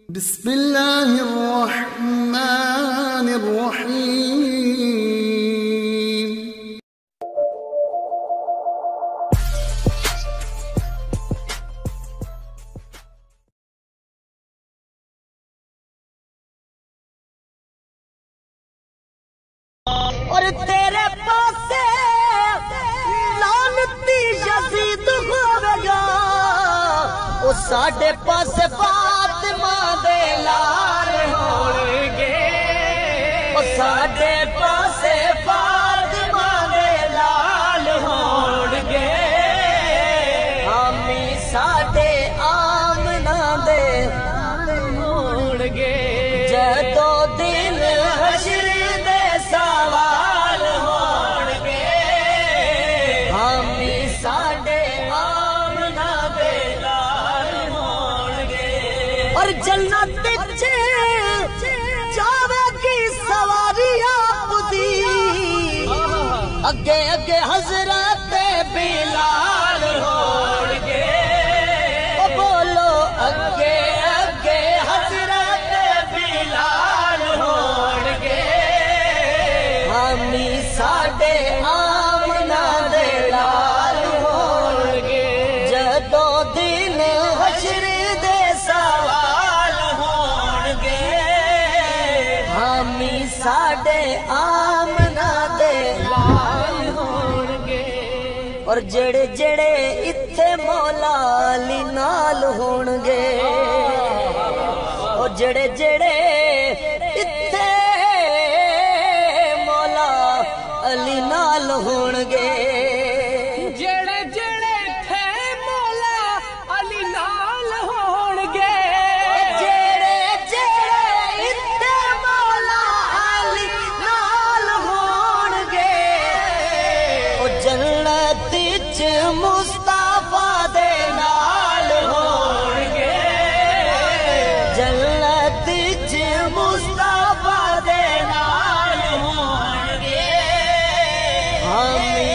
बिस्मिल्लाहिर्रहमानिर्रहीम। और तेरे पासे लानती यज़ीद होवेगा, ओ साडे पासे फातिमा दे लाल होणगे, ओ साडे पासे फातिमा दे लाल होणगे, हामी साडे आमना दे होणगे। जदों दिन हशर दे सवाल होणगे, हामी साडे आमना दे लाल होणगे। और जन्नत च जावेगी सवारी आपदी, अगे अगे हजरत बिलाल होणगे। ओ बोलो अगे अगे हजरत बिलाल होणगे, हामी साडे आमना दे लाल होणगे। जदों दिन हशर दे सवाल होणगे, हामी साडे आमना दे लाल होणगे। और जेड़े जेड़े इत्थे मौला अली नाल होणगे, और जेड़े जेड़े इत्थे मौला अली नाल होणगे, जेड़े जेड़े इत्थे मौला अली नाल होणगे, जेड़े जेड़े इत्थे मौला अली नाल होणगे, ओ जन्नत च मुस्तफा दे नाल होणगे, जन्नत च मुस्तफा दे नाल होणगे, हामी